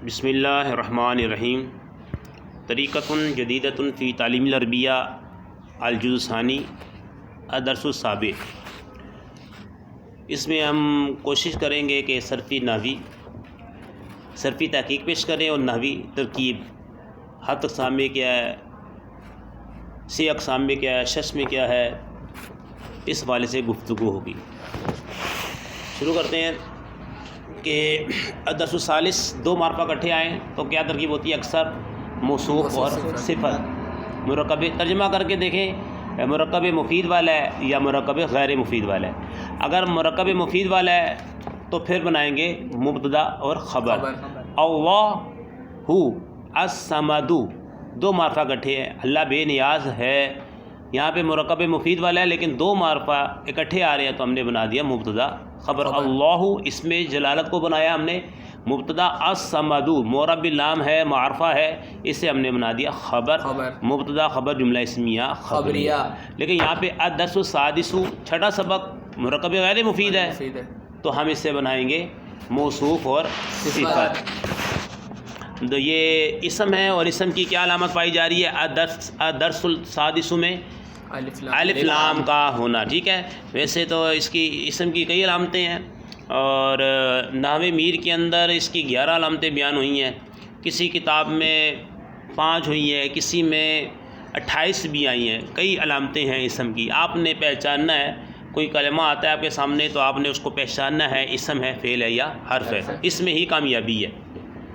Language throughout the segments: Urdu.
بسم اللہ الرحمن الرحیم طریقۃ جدیدۃ فی تعلیم العربیہ الجزء الثانی الدرس السابع۔ اس میں ہم کوشش کریں گے کہ صرفی تحقیق پیش کریں اور نحوی ترکیب، ہر اقسام میں کیا ہے، سی اقسام میں کیا ہے، شش میں کیا ہے، اس حوالے سے گفتگو ہوگی۔ شروع کرتے ہیں کہ الدرس الثالث، دو معرفہ اکٹھے آئیں تو کیا ترکیب ہوتی ہے؟ اکثر، موصوف اور صفت۔ مرکب ترجمہ کر کے دیکھیں، مرکب مفید والا ہے یا مرکب غیر مفید والا ہے۔ اگر مرکب مفید والا ہے تو پھر بنائیں گے مبتدا اور خبر۔ اللہ الصمد، دو معرفہ اکٹھے ہیں، اللہ بے نیاز ہے۔ یہاں پہ مرکب مفید والا ہے لیکن دو معرفہ اکٹھے آ رہے ہیں تو ہم نے بنا دیا مبتدا خبر۔ اللہ، اس میں جلالت کو بنایا ہم نے مبتدا، الصمد معرب باللام ہے، معرفہ ہے، اسے ہم نے بنا دیا خبر۔ مبتدا خبر جملہ اسمیہ خبریہ۔ لیکن یہاں پہ الدرس السادس، چھٹا سبق، مرکب غیر مفید ہے تو ہم اس سے بنائیں گے موصوف اور صفت۔ تو یہ اسم ہے اور اسم کی کیا علامت پائی جا رہی ہے؟ الدرس السادس میں الف لام کا ہونا، ٹھیک ہے۔ ویسے تو اس کی اسم کی کئی علامتیں ہیں اور نحو میر کے اندر اس کی 11 علامتیں بیان ہوئی ہیں، کسی کتاب میں 5 ہوئی ہیں، کسی میں 28 بھی آئی ہیں، کئی علامتیں ہیں اسم کی۔ آپ نے پہچاننا ہے، کوئی کلمہ آتا ہے آپ کے سامنے تو آپ نے اس کو پہچاننا ہے، اسم ہے، فعل ہے یا حرف ہے، اس میں ہی کامیابی ہے۔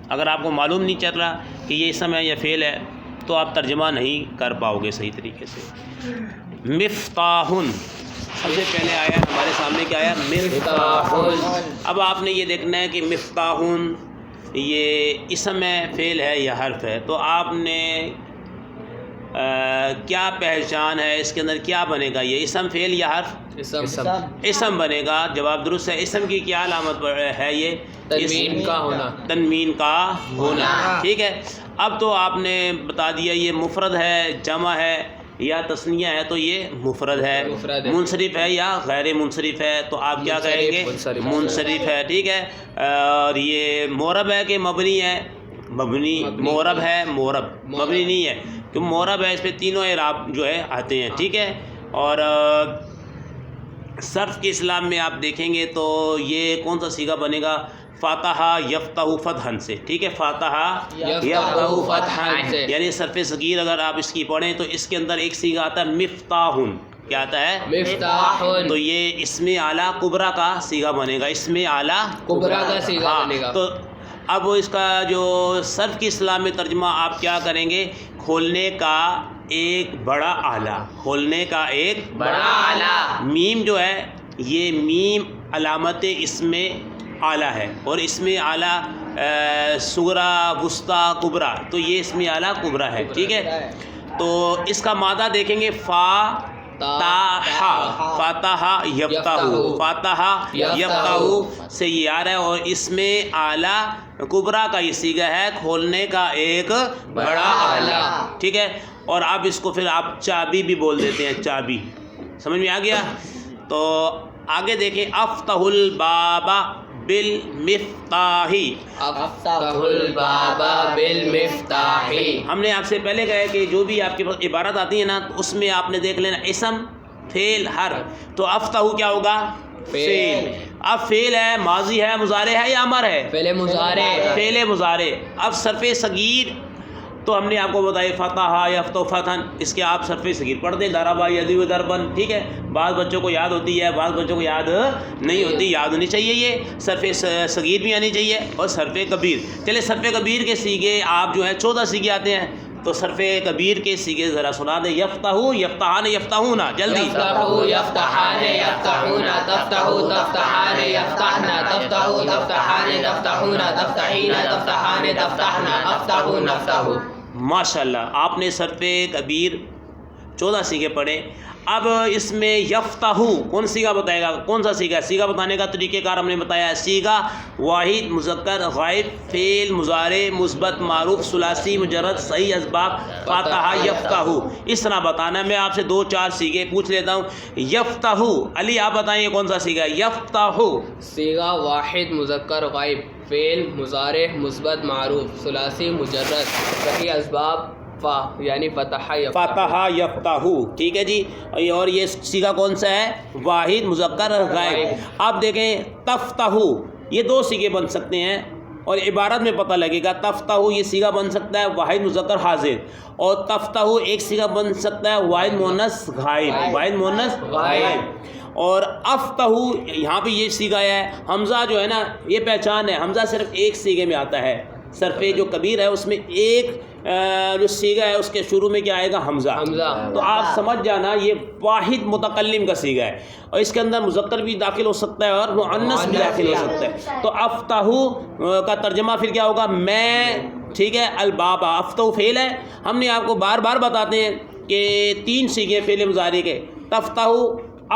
اگر آپ کو معلوم نہیں چل رہا کہ یہ اسم ہے یا فعل ہے تو آپ ترجمہ نہیں کر پاؤ گے صحیح طریقے سے۔ مفتاح، سب سے پہلے آیا ہمارے سامنے کیا آیا؟ مفتاح۔ اب آپ نے یہ دیکھنا ہے کہ مفتاح یہ اسم ہے، فعل ہے یا حرف ہے، تو آپ نے کیا پہچان ہے اس کے اندر، کیا بنے گا؟ یہ اسم، فعل یا حرف؟ اسم بنے گا۔ جواب درست ہے۔ اسم کی کیا علامت ہے؟ یہ تنوین کا ہونا، تنوین کا ہونا، ٹھیک ہے۔ اب تو آپ نے بتا دیا یہ مفرد ہے، جمع ہے یا تثنیہ ہے، تو یہ مفرد ہے۔ منصرف ہے یا غیر منصرف ہے تو آپ کیا کہیں گے؟ منصرف ہے، ٹھیک ہے۔ اور یہ معرب ہے کہ مبنی ہے؟ مبنی، معرب ہے، معرب مبنی نہیں ہے، کہ معرب ہے، اس پہ تینوں اعراب جو ہے آتے ہیں، ٹھیک ہے۔ اور صرف کے اسلام میں آپ دیکھیں گے تو یہ کون سا صیغہ بنے گا؟ فاتح یفتح فتحا سے، ٹھیک ہے۔ فاتح یفتح فتحا، یعنی صرف صغیر اگر آپ اس کی پڑھیں تو اس کے اندر ایک صیغہ آتا ہے مفتاح، کیا آتا ہے؟ مفتاح، تو یہ اسم اعلیٰ کبریٰ کا صیغہ بنے گا، اسم اعلیٰ کبریٰ کا صیغہ بنے گا۔ تو اب اس کا جو صرف کی اصطلاح میں ترجمہ آپ کیا کریں گے؟ کھولنے کا ایک بڑا آلہ، کھولنے کا ایک بڑا آلہ۔ میم جو ہے یہ میم علامت اسم اعلیٰ ہے، اور اسم اعلیٰ صغریٰ، وسطیٰ، کبریٰ، تو یہ اسم اعلیٰ کبریٰ ہے، ٹھیک ہے۔ تو اس کا مادہ دیکھیں گے، فاتح یفتح، فاتح یفتح سے یہ آ رہا ہے، اور اس میں اعلیٰ کبریٰ کا یہ صیغہ ہے، کھولنے کا ایک بڑا اعلیٰ، ٹھیک ہے۔ اور اب اس کو پھر آپ چابی بھی بول دیتے ہیں، چابی، سمجھ میں آ گیا؟ تو آگے دیکھیں، افتح الباب بالمفتاح، افتح الباب بالمفتاح۔ ہم نے آپ سے پہلے کہا ہے کہ جو بھی آپ کے پاس عبارت آتی ہے نا تو اس میں آپ نے دیکھ لینا اسم، فعل، حرف۔ تو افتح کیا ہوگا؟ فعل۔ اب فعل ہے، ماضی ہے، مضارع ہے یا امر ہے؟ فعل مضارع، فعل مضارع۔ اب صرف صغیر تو ہم نے آپ کو بتایا فتح یفتح فتحا، اس کے آپ صرف صغیر پڑھ دیں، ضربا یضرب ضربا، ٹھیک ہے۔ بعض بچوں کو یاد ہوتی ہے، بعض بچوں کو یاد نہیں ہوتی، یاد ہونی چاہیے، یہ صرف صغیر بھی آنی چاہیے اور صرف کبیر۔ چلے صرف کبیر کے صیغے آپ جو ہے 14 صیغے آتے ہیں، تو صرف کبیر کے صیغے ذرا سنا دیں۔ یفتح، یفتحان، یفتحون، جلدی۔ یفتح، یفتحان، یفتحون، تفتح، تفتحان، یفتحن، تفتح، تفتحان، تفتحون، تفتحین، تفتحان، تفتحن، افتح، نفتح۔ ماشاء اللہ، آپ نے صرف کبیر 14 صیغے پڑھے۔ اب اس میں یفتح کون صیغہ بتائے گا؟ کون سا صیغہ؟ صیغہ بتانے کا طریقہ کار ہم نے بتایا ہے، صیغہ واحد، مذکر، غائب، فعل، مضارع، مثبت، معروف، ثلاثی، مجرد، صحیح اسباب، فاتح یفتح، اس طرح بتانا۔ میں آپ سے 2-4 صیغے پوچھ لیتا ہوں۔ یفتح، علی آپ بتائیں یہ کون سا صیغہ ہے؟ یفتح، صیغہ واحد، مذکر، غائب، فعل مضارع مثبت معروف ثلاثی مجرد بقی اسباب یعنی فتح یفتح، ٹھیک ہے جی. اور یہ صیغہ کون سا ہے؟ واحد مذکر غائب. اب دیکھیں تفتح، یہ دو صیغے بن سکتے ہیں اور عبارت میں پتہ لگے گا. تفتح یہ صیغہ بن سکتا ہے واحد مذکر حاضر، اور تفتح ایک صیغہ بن سکتا ہے واحد مؤنث غائب. واحد مؤنث غائب. اور افتح یہاں پہ یہ صیغہ ہے. حمزہ جو ہے نا یہ پہچان ہے، حمزہ صرف ایک صیغے میں آتا ہے. صرف جو کبیر ہے اس میں ایک جو صیغہ ہے اس کے شروع میں کیا آئے گا؟ حمزہ. تو آپ سمجھ جانا یہ واحد متکلم کا صیغہ ہے، اور اس کے اندر مذکر بھی داخل ہو سکتا ہے اور مؤنث بھی داخل ہو سکتا ہے. تو افتح کا ترجمہ پھر کیا ہوگا؟ میں. ٹھیک ہے. الباب افتح فعل ہے. ہم نے آپ کو بار بار بتاتے ہیں کہ تین صیغے فعل مضارع کے، تفتح،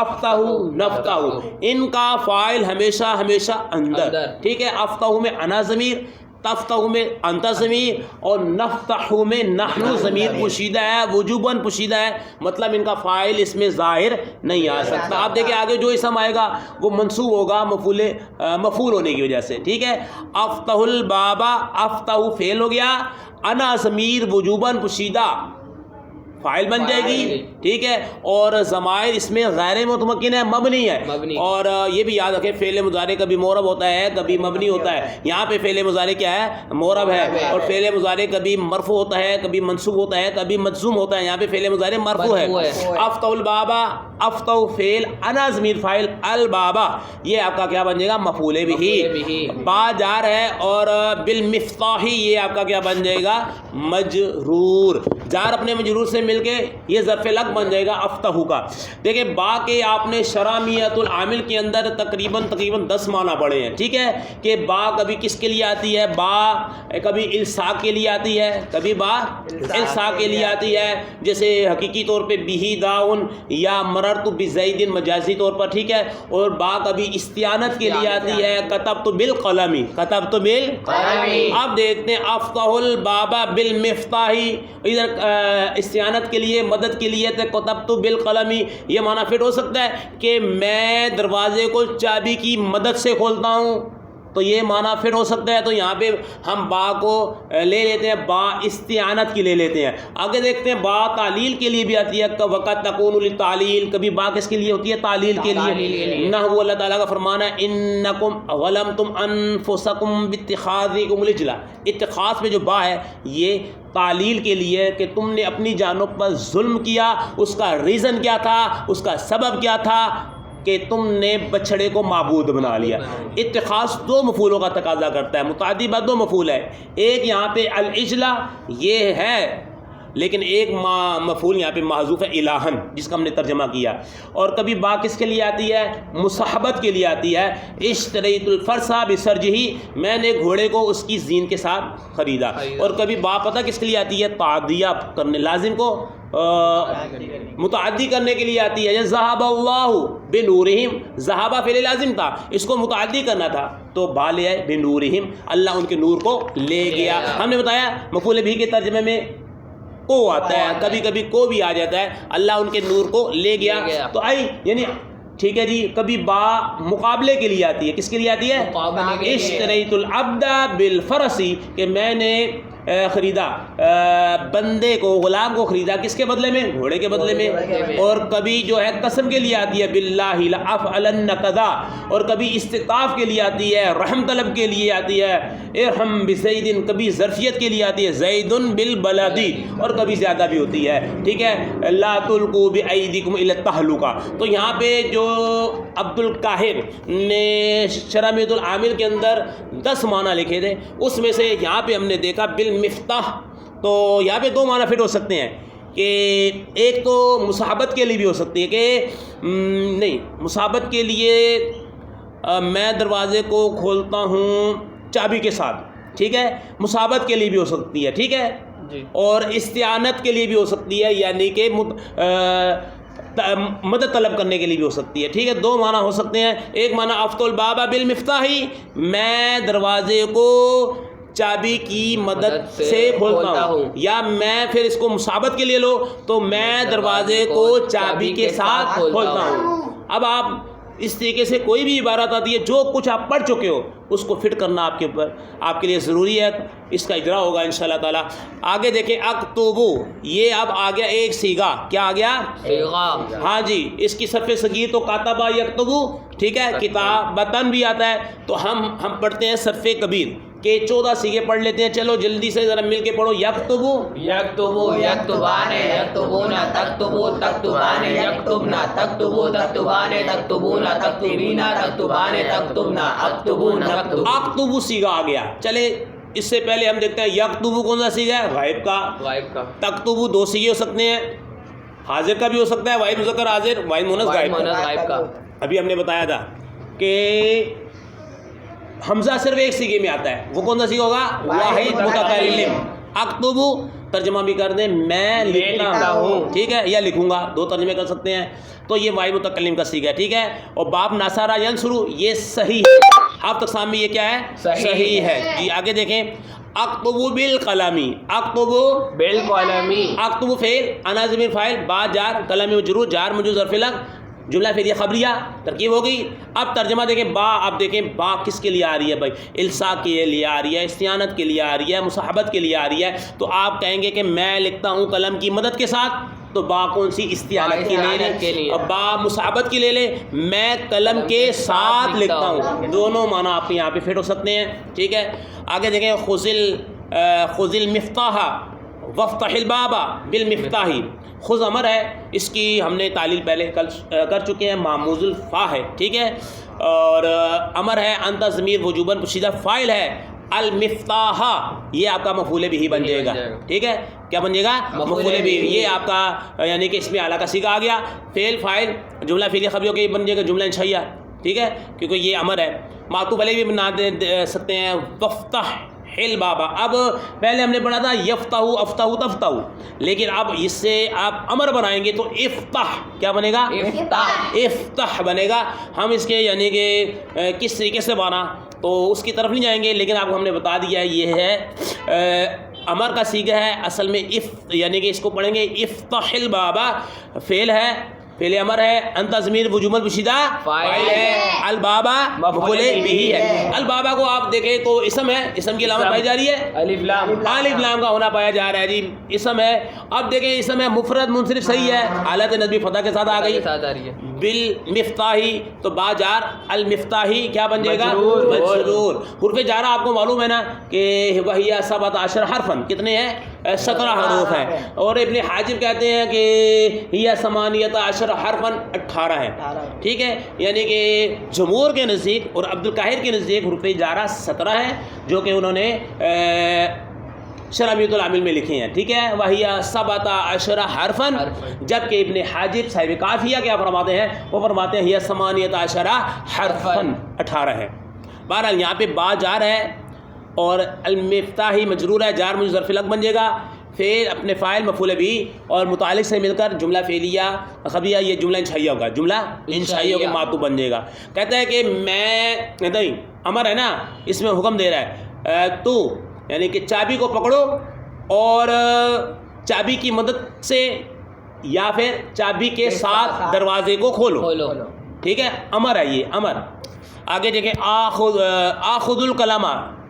افتح، نفتح. ان کا فاعل ہمیشہ ہمیشہ اندر. ٹھیک ہے. افتح میں انا ضمیر، تفتح میں انت ضمیر، اور نفتح میں نحن ضمیر پوشیدہ ہے، وجوباً پوشیدہ ہے. مطلب ان کا فاعل اس میں ظاہر نہیں آ سکتا. آپ دیکھیں آگے جو اسم آئے گا وہ منصوب ہوگا مفعول ہونے کی وجہ سے. ٹھیک ہے. افتح الباب، افتح فعل ہو گیا، انا ضمیر وجوباً پوشیدہ فاعل بن جائے گی. ٹھیک ہے. اور ضمائر اس میں غیر متمکن ہے، مبنی ہے. اور یہ بھی یاد رکھیں فعل مضارع کبھی معرب ہوتا ہے کبھی مبنی ہوتا ہے. یہاں پہ فعل مضارع کیا ہے؟ معرب ہے. اور فعل مضارع کبھی مرفوع ہوتا ہے کبھی منصوب ہوتا ہے کبھی مجزوم ہوتا ہے. یہاں پہ فعل مضارع مرفوع ہے. افتح الباب، افتح فعل، انا ضمیر فاعل، الباب یہ آپ کا کیا بن جائے گا؟ مفعول بھی. با جار ہے، اور بالمفتاح یہ آپ کا کیا بن جائے گا؟ مجرور. جار اپنے مجرور سے مل کے یہ ظرف لگ بن جائے گا افتح کا. دیکھیں با کے آپ نے شرامیت العامل کے اندر تقریباً 10 معنی پڑھے ہیں. ٹھیک ہے. کہ با کبھی کس کے لیے آتی ہے؟ با کبھی الصاق کے لیے آتی ہے، کبھی با الصاق کے لیے آتی ہے. جیسے حقیقی طور پہ بہی داؤن یا مررت بزید مجازی طور پر. ٹھیک ہے. اور با کبھی استعانت کے لیے آتی ہے، کتبت بالقلم، کتبت بالقلم. اب دیکھتے ہیں افتح الباب بالمفتاح، ادھر استعانت کے لیے مدد کے لیے کتبت بالقلم. یہ معنی فٹ ہو سکتا ہے کہ میں دروازے کو چابی کی مدد سے کھولتا ہوں، تو یہ معنی فٹ ہو سکتا ہے. تو یہاں پہ ہم با کو لے لیتے ہیں، با استعانت کی لے لیتے ہیں. آگے دیکھتے ہیں با تعلیل کے لیے بھی آتی ہے. وقت تکون للتعلیل، کبھی با کس کے لیے ہوتی ہے؟ تعلیل کے لیے. نہ وہ اللہ تعالیٰ کا فرمان ہے انکم ظلمتم انفسکم باتخاذکم العجل. اتخاذ میں جو با ہے یہ تعلیل کے لیے کہ تم نے اپنی جانوں پر ظلم کیا. اس کا ریزن کیا تھا؟ اس کا سبب کیا تھا؟ کہ تم نے بچھڑے کو معبود بنا لیا. اتخاذ دو مفعولوں کا تقاضا کرتا ہے، متعدی بعد دو مفعول ہے. ایک یہاں پہ العجلہ یہ ہے، لیکن ایک مفعول یہاں پہ محذوف ہے الہن، جس کا ہم نے ترجمہ کیا. اور کبھی با کس کے لیے آتی ہے؟ مصاحبت کے لیے آتی ہے. اشتریت الفرس بسرجہ، میں نے گھوڑے کو اس کی زین کے ساتھ خریدا. اور کبھی با پتہ کس کے لیے آتی ہے؟ تعدیہ کرنے، لازم کو متعدی کرنے کے لیے آتی ہے. ذہب اللہ بنورہم، ذہابہ فعل لازم تھا، اس کو متعدی کرنا تھا تو با لے آئے بنورہم، اللہ ان کے نور کو لے گیا. ہم نے بتایا مفعول بھی کے ترجمے میں کو آتا ہے، کبھی کبھی کو بھی آ جاتا ہے. اللہ ان کے نور کو لے گیا. تو آئی یعنی ٹھیک ہے جی. کبھی با مقابلے کے لیے آتی ہے. کس کے لیے آتی ہے؟ اشتریت العبد بالفرس، کہ میں نے خریدا بندے کو، غلام کو خریدا کس کے بدلے میں؟ گھوڑے کے بدلے میں. اور کبھی جو ہے قسم کے لیے آتی ہے باللہ لافعلن کذا. اور کبھی استطاف کے لیے آتی ہے، رحم طلب کے لیے آتی ہے ارحم بزید. کبھی ظرفیت کے لیے آتی ہے زید بالبلد. اور کبھی زیادہ بھی ہوتی ہے. ٹھیک ہے. لا تلقوا بایدیکم الی التہلکہ. تو یہاں پہ جو عبد القاہر نے شرامیت العامل کے اندر 10 معنی لکھے تھے، اس میں سے یہاں پہ ہم نے دیکھا بالمفتاح. تو یہاں پہ 2 معنی فٹ ہو سکتے ہیں کہ ایک تو مصاحبت کے لیے بھی ہو سکتی ہے کہ نہیں، مصاحبت کے لیے میں دروازے کو کھولتا ہوں چابی کے ساتھ. ٹھیک ہے. مصاحبت کے لیے بھی ہو سکتی ہے. ٹھیک ہے. اور استعانت کے لیے بھی ہو سکتی ہے، یعنی کہ مدد طلب کرنے کے لیے بھی ہو سکتی ہے. ٹھیک ہے. 2 معنی ہو سکتے ہیں. ایک معنی افتح الباب بالمفتاح، میں دروازے کو چابی کی مدد سے کھولتا ہوں. یا میں پھر اس کو مصاحبت کے لیے لو تو میں دروازے کو چابی کے ساتھ کھولتا ہوں. اب آپ اس طریقے سے کوئی بھی عبارت آتی ہے جو کچھ آپ پڑھ چکے ہو اس کو فٹ کرنا آپ کے اوپر آپ کے لیے ضروری ہے. اس کا اجرا ہوگا انشاءاللہ تعالی. آگے دیکھیں اکتبو، یہ اب آ گیا ایک سیگا. کیا آ گیا؟ صیغہ. ہاں جی، اس کی صرف صغیر تو کاتبہ یکتبو، ٹھیک ہے، کتابتن بھی آتا ہے. تو ہم پڑھتے ہیں صرف کبیر کہ 14 سیگے پڑھ لیتے ہیں. چلو جلدی سے ذرا مل کے پڑھو. یکتبو، یکتبو، یکتبان، یکتبون، تکتبو، تکتبان، یکتبن، تکتبو، تکتبان، تکتبون، تکتبین، تکتبان، تکتبنا، اکتبون، نکتب. اکتبو سیگا آ گیا. چلے اس سے پہلے ہم دیکھتے ہیں یکتبو کون سا سیگا ہے؟ غائب کا. غائب کا. تکتبو 2 سیگے ہو سکتے ہیں، حاضر کا بھی ہو سکتا ہے، واحد مذکر حاضر، واحد مونث غائب کا. غائب کا. ابھی ہم نے بتایا تھا کہ حمزہ صرف ایک سیگے میں آتا ہے. وہ کون سا سیگا ہوگا؟ واحد متکلم. اکتبو ترجمہ بھی کر دیں میں لکھتا ہوں، ٹھیک ہے، یا لکھوں گا، 2 ترجمے کر سکتے ہیں. تو یہ واحد متکلم کا سیگا ہے، ٹھیک ہے. اور باب نصارہ ینصرو یہ صحیح ہے. آپ اقسام میں یہ کیا ہے؟ صحیح ہے. جی آگے دیکھیں اکتبو بالقلمی. اکتبو بالقلمی. اکتبو فعل، انا ضمیر فاعل، با جار، قلم مجرور، جار مجرور ظرف لگ، جملہ فعلیہ خبریہ ترکیب ہو گئی. اب ترجمہ دیکھیں با. اب دیکھیں با کس کے لیے آ رہی ہے بھائی؟ الصاق کے لیے آ رہی ہے، استعانت کے لیے آ رہی ہے، مصاحبت کے لیے آ رہی ہے. تو آپ کہیں گے کہ میں لکھتا ہوں قلم کی مدد کے ساتھ، تو با کون سی؟ استعانت کی لے لیں. اور با مصاحبت کی لے لیں، میں قلم کے ساتھ لکھتا ہوں. دونوں معنی آپ کے یہاں پہ فٹ ہو سکتے ہیں، ٹھیک ہے. آگے دیکھیں خذ المفتاح وافتح الباب بالمفتاح. خذ امر ہے، اس کی ہم نے تعلیل پہلے کر چکے ہیں، معموز الفا ہے، ٹھیک ہے. اور امر ہے، انت ضمیر وجوباً پوشیدہ فاعل ہے. المفتاح یہ آپ کا مفعول بھی بن جائے گا، ٹھیک ہے. کیا بن جائے گا؟ مفعول بھی. یہ آپ کا یعنی کہ اس میں اعلیٰ کا سیگا آ گیا. فعل فاعل جملہ فعلیہ خبریوں کے بن جائے گا جملہ انشائیہ، ٹھیک ہے، کیونکہ یہ امر ہے. معطوف علیہ بھی بنا دے سکتے ہیں. وفتح البابا. اب پہلے ہم نے پڑھا تھا یفتح افتح تفتح، لیکن اب اس سے آپ امر بنائیں گے تو افتح کیا بنے گا؟ افتح بنے گا. ہم اس کے یعنی کہ کس طریقے سے بنا تو اس کی طرف نہیں جائیں گے، لیکن آپ کو ہم نے بتا دیا ہے یہ ہے امر کا سیگا ہے. اصل میں یعنی کہ اس کو پڑھیں گے افتح البابا. فعل ہے، فعل امر ہے، انت ضمیر وجوباً پوشیدہ فاعل ہے، البابا مفعول بھی ہے. البابا کو آپ دیکھیں تو اسم ہے، اسم کی علامت پائی جا رہی ہے الف لام. الف لام کا ہونا پایا جا رہا ہے جی، اسم ہے. اب دیکھیں اسم ہے مفرد منصرف صحیح ہے، حالت نصبی فتح کے ساتھ آ گئی. بالمفتاحی تو با جار، المفتاحی کیا بن جائے گا؟ مجرور. حرف جارہ آپ کو معلوم ہے نا کہ وہی 17 حرفاً، کتنے ہیں؟ 17 حروف ہیں. اور ابن حاجب کہتے ہیں کہ یہ 18 حرفاً 18 ہے، ٹھیک ہے. یعنی کہ جمہور کے نزدیک اور عبد القاہر کے نزدیک حروف جارہ 17 ہے، جو کہ انہوں نے شرمیۃ العامل میں لکھے ہیں، ٹھیک ہے. وہی 17 حرفاً. جبکہ ابن حاجب صاحب کافیہ کیا فرماتے ہیں؟ وہ فرماتے ہیں یہ 18 حرفاً 18 ہے. بہرحال یہاں پہ با جار ہے اور المفتاحی مجرور ہے، جار مجرور ظرف لگ بن جائے گا. فعل اپنے فاعل مفعول بھی اور متعلق سے مل کر جملہ فعلیہ خبریہ، یہ جملہ انشائیہ ہوگا، جملہ انشائیہ کے معطوف بن جائے گا. کہتا ہے کہ میں نہیں امر ہے نا، اس میں حکم دے رہا ہے تو یعنی کہ چابی کو پکڑو اور چابی کی مدد سے یا پھر چابی کے ساتھ دروازے کو کھولو، ٹھیک ہے. امر ہے یہ امر. آگے دیکھیں آخذ الکلام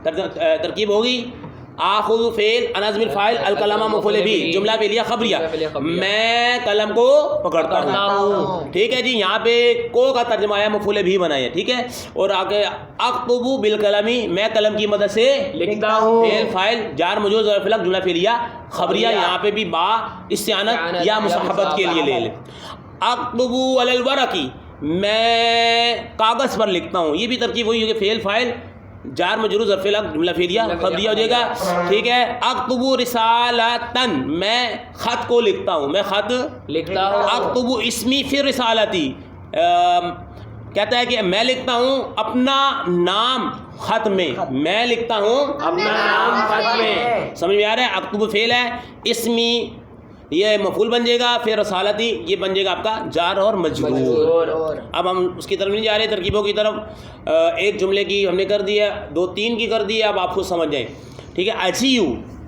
ترکیب ہوگی. آخذ فعل انا ضمیر فاعل، الکلام مفعول بھی، جملہ فعلیہ خبریہ، میں قلم کو پکڑتا ہوں، ٹھیک ہے جی. یہاں پہ کو کا ترجمہ ہے، مفعول بھی بنایا، ٹھیک ہے. اور آگے اکتب بالقلمی میں قلم کی مدد سے لکھتا ہوں. فعل فاعل جار مجرور ظرف لگ جملہ فعلیہ خبریہ، یہاں پہ بھی با استعانت یا مصاحبت کے لیے لے لیں. اکتب علی الورق میں کاغذ پر لکھتا ہوں، یہ بھی ترکیب ہوئی کہ فعل فاعل جار مجرور ظرف لگ جملہ فعلیہ خبریہ ہو جائے گا، ٹھیک ہے. اکتب رسالتن میں خط کو لکھتا ہوں، میں خط لکھتا ہوں. اکتب اسمی فی رسالتی کہتا ہے کہ میں لکھتا ہوں اپنا نام خط میں، میں لکھتا ہوں اپنا نام خط میں. سمجھ میں آ رہا ہے؟ اکتب فعل ہے، اسمی یہ مفعول بن جائے گا، پھر رسالتی یہ بن جائے گا آپ کا جار اور مجرور. اب ہم اس کی طرف نہیں جا رہے، ترکیبوں کی طرف. ایک جملے کی ہم نے کر دی ہے، 2-3 کی کر دی ہے، اب آپ خود سمجھ جائیں، ٹھیک ہے. اجیو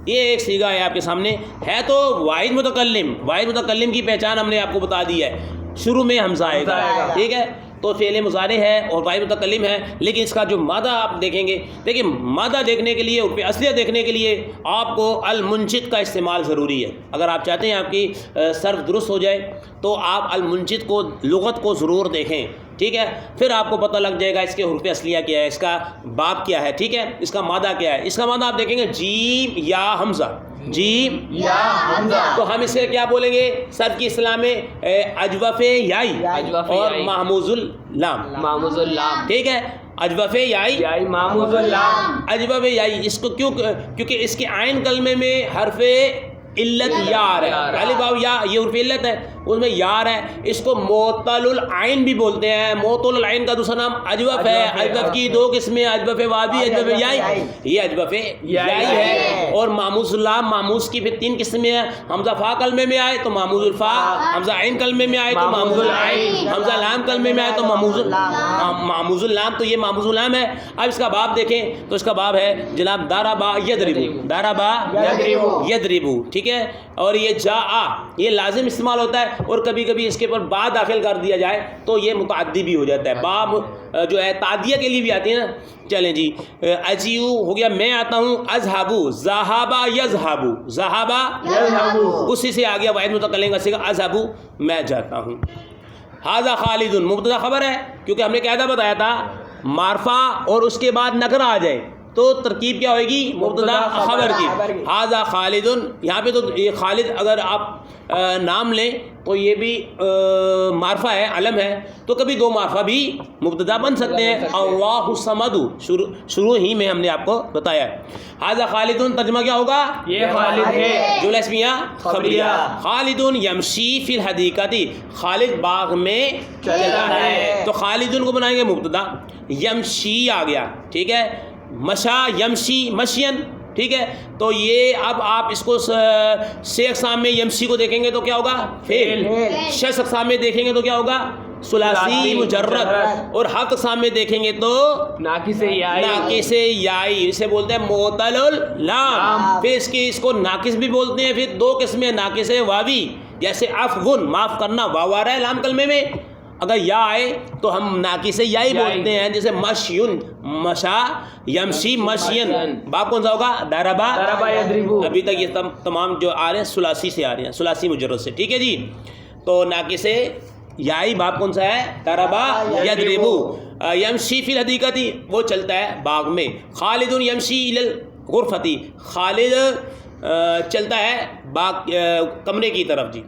یہ ایک صیغہ ہے آپ کے سامنے، ہے تو واحد متکلم. واحد متکلم کی پہچان ہم نے آپ کو بتا دی ہے، شروع میں حمزہ آئے گا، ٹھیک ہے. تو فعل مضارع ہے اور واحد متکلم ہے، لیکن اس کا جو مادہ آپ دیکھیں گے، دیکھیں مادہ دیکھنے کے لیے، عرف اصلیہ دیکھنے کے لیے آپ کو المنشد کا استعمال ضروری ہے۔ اگر آپ چاہتے ہیں آپ کی صرف درست ہو جائے تو آپ المنشد کو، لغت کو ضرور دیکھیں، ٹھیک ہے؟ پھر آپ کو پتہ لگ جائے گا اس کے حروف اصلیہ کیا ہے، اس کا باب کیا ہے، ٹھیک ہے؟ اس کا مادہ کیا ہے۔ اس کا مادہ آپ دیکھیں گے جیم یا حمزہ، جیم یا حمزہ، تو ہم اسے کیا بولیں گے صرف کی اصطلاح میں؟ اجوف یائی اور محموز اللام، محموز اللام، ٹھیک ہے؟ اجوف یائی، محموز اللام، اجوف یائی، اس کو کیوں؟ کیونکہ اس کے عین کلمے میں حرف علت یار ہے، الف واو یا، یہ حرف علت ہے، اس میں یار ہے، اس کو معطل العین بھی بولتے ہیں۔ معطل العین کا دوسرا نام اجوف ہے۔ اجوف کی دو قسمیں، اجوف واوی، اجوف یائی، یہ اجوف یائی ہے۔ اور محموز اللام، محموز کی پھر 3 قسمیں ہیں، حمزہ فا کلمے میں آئے تو محموز الفا، حمزہ عین کلمے میں آئے تو محموز العین، حمزہ لام کلمے میں آئے تو محموز اللام، تو یہ محموز اللام ہے۔ اب اس کا باب دیکھیں تو اس کا باب ہے جناب ضربا یضربو، ضربا یضربو، ٹھیک ہے؟ اور یہ جاء، یہ لازم استعمال ہوتا ہے، اور کبھی کبھی اس کے اوپر با داخل کر دیا جائے تو یہ متعدی بھی ہو جاتا ہے۔ باب جو ہے تعدیہ کے لیے بھی آتی ہے نا۔ چلیں جی، اجیو ہو گیا میں آتا ہوں، اذهبو، ذهبا یذهبو، ذهبا یذهبو، اسی سے آ گیا واحد متکلم کا صیغہ اذهبو، میں جاتا ہوں۔ ھذا خالد، مبتدا خبر ہے، کیونکہ ہم نے قاعدہ بتایا تھا معرفہ اور اس کے بعد نکرہ آ جائے تو ترکیب کیا ہوئے گی؟ مبتدا خبر کی۔ ھذا خالد، یہاں پہ تو یہ خالد اگر آپ نام لیں تو یہ بھی معرفہ ہے، علم ہے، تو کبھی دو معرفہ بھی مبتدا بن سکتے ہیں۔ اللہ الصمد، شروع ہی میں ہم نے آپ کو بتایا ہے۔ ھذا خالد، ترجمہ کیا ہوگا؟ یہ خالد ہے، جملہ اسمیہ خبریہ۔ خالد یمشی فی الحدیقۃ، خالد باغ میں چلتا ہے، تو خالد کو بنائیں گے مبتدا، یمشی آ گیا، ٹھیک ہے؟ مشا یمشی مشین، ٹھیک ہے؟ تو یہ اب آپ اس کو 6 اقسام میں یمشی کو دیکھیں گے تو کیا ہوگا؟ فعل۔ 6 اقسام میں دیکھیں گے تو کیا ہوگا؟ ثلاثی مجرد۔ اور 7 اقسام میں دیکھیں گے تو ناقص یائی، ناقص یائی، اسے بولتے ہیں معطل اللام۔ پھر اس کو ناقص بھی بولتے ہیں، پھر 2 قسمیں ناقص واوی، جیسے عفون، معاف کرنا، واو آ رہا ہے لام کلمے میں، اگر یا آئے تو ہم ناقص یائی بولتے ہیں، جیسے مشیون، مشا یمشی مشین۔ باب کون سا ہوگا؟ ضربا یضربو۔ ابھی تک یہ تمام جو آ رہے ہیں ثلاثی سے آ رہے ہیں، ثلاثی مجرد سے، ٹھیک ہے جی؟ تو ناقص یائی باب کون سا ہے؟ ضربا یضربو۔ یمشی فی الحدیقۃ، وہ چلتا ہے باغ میں۔ خالد یمشی الی الغرفۃ، خالد چلتا ہے باغ کمرے کی طرف جی۔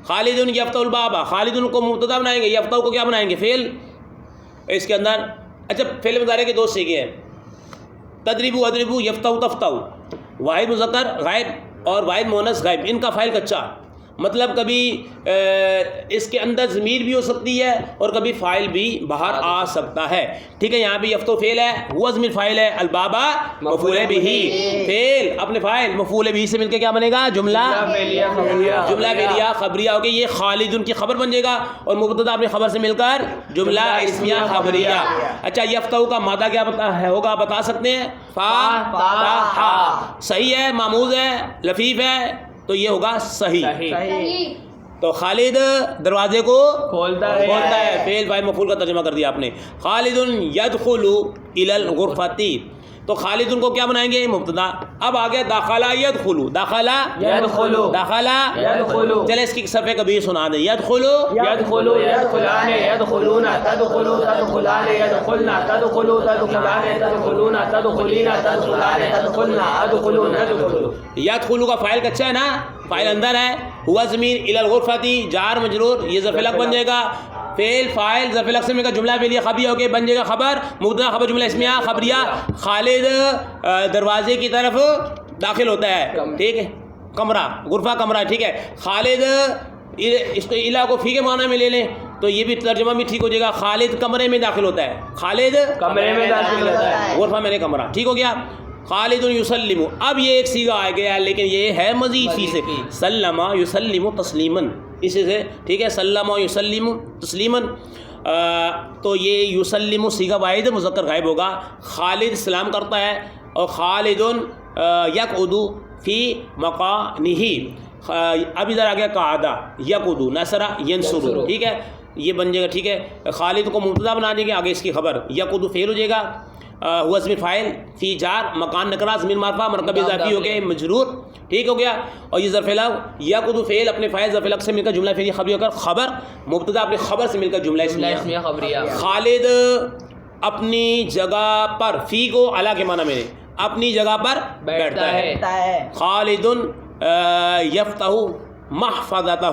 خالد یفتح الباب، خالد کو مبتدا بنائیں گے، یفتح کو کیا بنائیں گے؟ فعل۔ اس کے اندر اچھا فعل مضارع کے 2 صیغے ہیں، تضربو اضربو، یفتح تفتح، واحد مذکر غائب اور واحد مؤنث غائب، ان کا فاعل کچا، مطلب کبھی اس کے اندر ضمیر بھی ہو سکتی ہے اور کبھی فاعل بھی باہر آ سکتا ہے، ٹھیک ہے؟ یہاں بھی یفتح فعل ہے، ہوا ضمیر فاعل ہے، البابا مفعول بہ، فعل اپنے فاعل مفعول بہ سے مل کے کیا بنے گا؟ جملہ فعلیہ خبریہ ہو گئی۔ یہ خالد ان کی خبر بن جائے گا اور مبتدا اپنی خبر سے مل کر جملہ اسمیہ خبریہ۔ اچھا یفتح کا مادہ کیا ہوگا بتا سکتے ہیں؟ فا، صحیح ہے، معموز ہے، لفیف ہے، تو یہ ہوگا صحیح۔ تو خالد دروازے کو کھولتا ہے، فعل فاعل مفعول کا ترجمہ کر دیا آپ نے۔ خالد یدخل الی الغرفۃ، تو خالد ان کو کیا بنائیں گے؟ مبتدا۔ اب آگے داخلہ یدخلو، داخلہ یدخلو، داخلہ یدخلو، چلے اس کی صفحہ کبھی سنا دیں۔ یدخلو یدخلو، یدخلان، یدخلون، تدخلو، تدخلان، یدخلنا، تدخلو، تدخلان، تدخلون، تدخلین، تدخلان، تدخلنا، ادخلون، ادخلو۔ یدخلو کا فاعل کچا ہے نا، فاعل اندر ہے، ہوا ضمیر الی الغرفۃ، جار مجرور، یہ ظرف لک بن جائے گا، فعل فاعل ظرف لک سے مل کر جملہ فعلیہ خبریہ ہو کے بن جائے گا خبر، مبتدا خبر جملہ اسمیہ خبریہ۔ خالد دروازے کی طرف داخل ہوتا ہے، ٹھیک ہے؟ کمرہ، غرفہ کمرہ، ٹھیک ہے؟ خالد اس کو الا کو فی کے معنی میں لے لیں تو یہ بھی ترجمہ بھی ٹھیک ہو جائے گا، خالد کمرے میں داخل ہوتا ہے، خالد کمرے میں داخل ہوتا ہے، غرفہ میں نے کمرہ، ٹھیک ہو گیا۔ خالد یسلم، اب یہ ایک صیغہ آ گیا ہے لیکن یہ ہے مزید فی سے، سلم یسلم تسلیما، اسی سے، ٹھیک ہے؟ سلم یسلم تسلیما، تو یہ یسلم صیغہ واحد مذکر غائب ہوگا، خالد سلام کرتا ہے، اور خالد یقعد فی مکانہ، اب ادھر آ گیا قعدہ، یقعد نصر ینصر، ٹھیک ہے؟ یہ بن جائے گا. ٹھیک ہے, خالد کو مبتدا بنا دیں گے, آگے اس کی خبر. یقود فعل ہو جائے گا, ہوا ضمیر فاعل, فی جار, مکان نکرہ, ضمیر معرفہ, مرکب اضافی ہو گئے مجرور. ٹھیک ہو گیا. اور یہ ظرف لو, یقود فعل اپنے فاعل ظرف لو سے مل کر جملہ فعلی خبری ہو کر خبر, مبتدا اپنے خبر سے مل کر جملہ اسمیہ خبریہ. خالد اپنی جگہ پر, فی کو علی کے معنی میں, اپنی جگہ پر بیٹھتا ہے. خالد یفتح محفظتہ,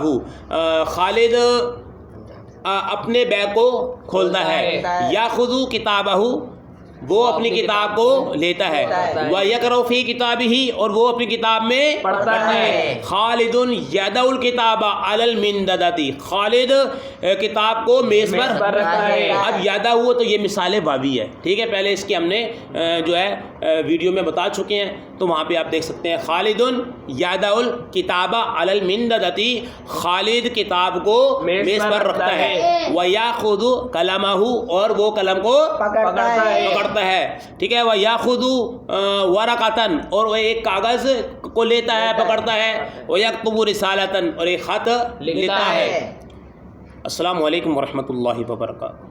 خالد اپنے بیگ کو کھولتا ہے. یاخذ کتابہ, وہ اپنی کتاب کو لیتا ہے. وَيَقْرَؤُ فِي کتابہ, اور وہ اپنی کتاب میں پڑھتا ہے. خالد یدع الکتاب علی المنددۃ, خالد کتاب کو میز پر رکھتا ہے. اب یدع ہوا تو یہ مثال واوی ہے. ٹھیک ہے, پہلے اس کی ہم نے جو ہے ویڈیو میں بتا چکے ہیں, تو وہاں پہ آپ دیکھ سکتے ہیں. خالد یدع الکتاب علی المنددۃ, خالد کتاب کو میز پر رکھتا ہے. وَيَأْخُذُ قَلَمَهُ, اور وہ قلم کو پکڑتا ہے. ٹھیک ہے. وَيَأْخُذُ وَرَقَةً, اور وہ ایک کاغذ کو لیتا ہے, پکڑتا ہے. وَيَكْتُبُ رِسَالَةً, اور ایک خط لکھتا ہے. السلام علیکم ورحمۃ اللہ وبرکاتہ.